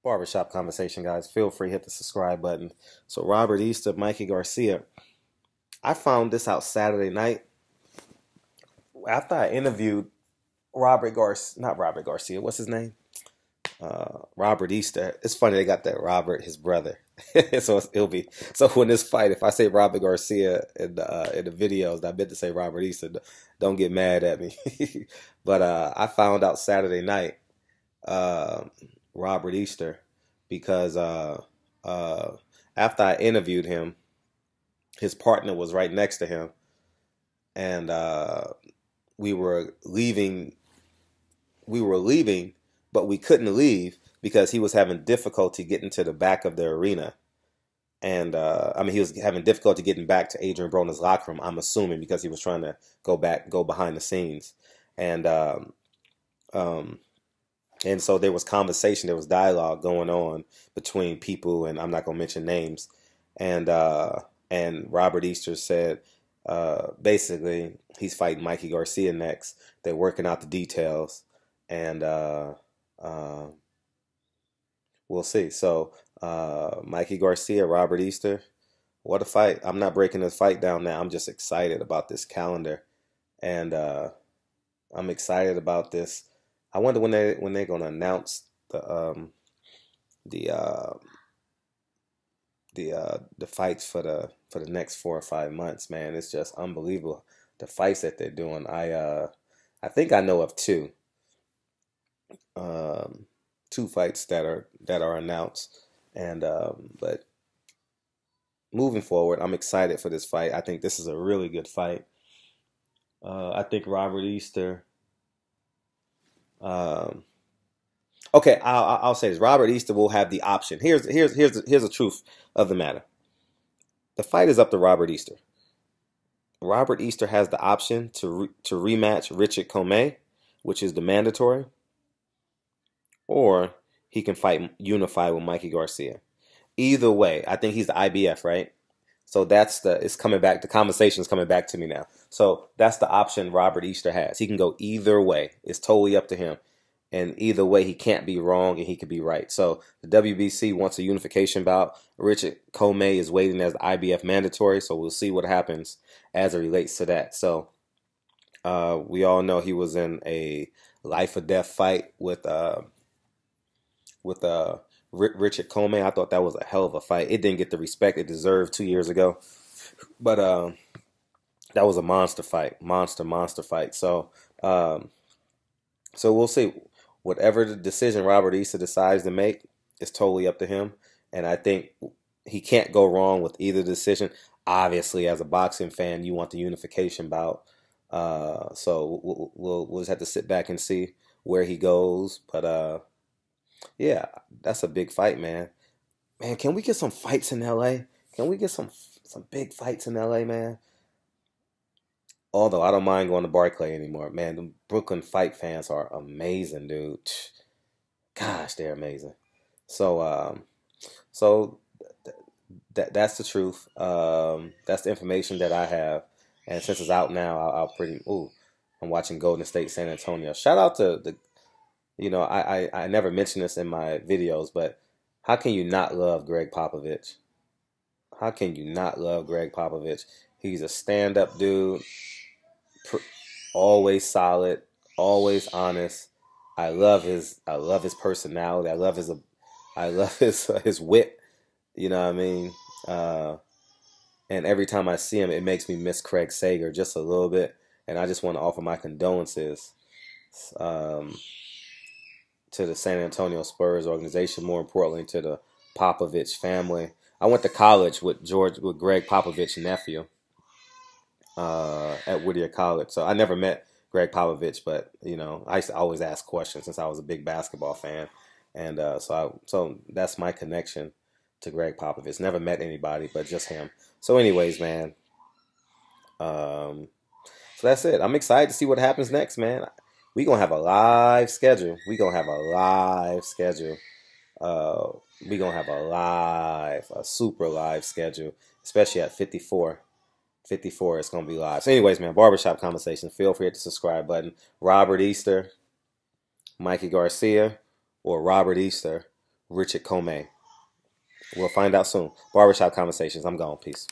Barbershop conversation, guys. Feel free, hit the subscribe button. So Robert Easter, Mikey Garcia. I found this out Saturday night after I interviewed not Robert Garcia. What's his name? Robert Easter. It's funny they got that Robert, his brother. So it'll be so when this fight. If I say Robert Garcia in the videos, I meant to say Robert Easter. Don't get mad at me. But I found out Saturday night. Robert Easter because after I interviewed him, his partner was right next to him, and we were leaving. We were leaving, but we couldn't leave because he was having difficulty getting to the back of the arena, and he was having difficulty getting back to Adrian Broner's locker room. I'm assuming because he was trying to go behind the scenes, and and so there was conversation, there was dialogue going on between people, and I'm not gonna mention names. And Robert Easter said basically he's fighting Mikey Garcia next. They're working out the details, and we'll see. So Mikey Garcia, Robert Easter, what a fight! I'm not breaking this fight down now. I'm just excited about this calendar, and I'm excited about this. I wonder when they're gonna announce the fights for the next 4 or 5 months. Man, it's just unbelievable the fights that they're doing. I think I know of two fights that are announced, and but moving forward, I'm excited for this fight. I think this is a really good fight. I think Robert Easter. Okay, I'll say this. Robert Easter will have the option. Here's the truth of the matter. The fight is up to Robert Easter. Robert Easter has the option to rematch Richard Commey, which is the mandatory, or he can unify with Mikey Garcia. Either way, I think he's the IBF, right? So it's coming back. The conversation is coming back to me now. So that's the option Robert Easter has. He can go either way. It's totally up to him. And either way, he can't be wrong and he could be right. So the WBC wants a unification bout. Richard Commey is waiting as the IBF mandatory. So we'll see what happens as it relates to that. So we all know he was in a life or death fight with Richard Commey. I thought that was a hell of a fight. It didn't get the respect it deserved 2 years ago, but that was a monster fight, monster fight. So so we'll see. Whatever the decision Robert Easter decides to make, is totally up to him, and I think he can't go wrong with either decision. Obviously, as a boxing fan, you want the unification bout. So we'll just have to sit back and see where he goes, but yeah, that's a big fight, man. Man, can we get some fights in LA? Can we get some big fights in LA, man? Although I don't mind going to Barclay anymore, man. The Brooklyn fight fans are amazing, dude. Gosh, they're amazing. So that's the truth. That's the information that I have, and since it's out now, I'm watching Golden State San Antonio. Shout out to the. I never mention this in my videos, but how can you not love Gregg Popovich? How can you not love Gregg Popovich? He's a stand-up dude, always solid, always honest. I love his personality. I love his wit. You know what I mean? And every time I see him, it makes me miss Craig Sager just a little bit. And I just want to offer my condolences. To the San Antonio Spurs organization, more importantly to the Popovich family. I went to college with Gregg Popovich's nephew at Whittier College. So I never met Gregg Popovich, but I used to always ask questions since I was a big basketball fan, and so that's my connection to Gregg Popovich. Never met anybody, but just him. So, anyways, man. So that's it. I'm excited to see what happens next, man. We're going to have a live schedule. We're going to have a super live schedule, especially at 54. 54, it's going to be live. So anyways, man, barbershop conversation. Feel free to hit the subscribe button. Robert Easter, Mikey Garcia, or Robert Easter, Richard Commey. We'll find out soon. Barbershop Conversations. I'm gone. Peace.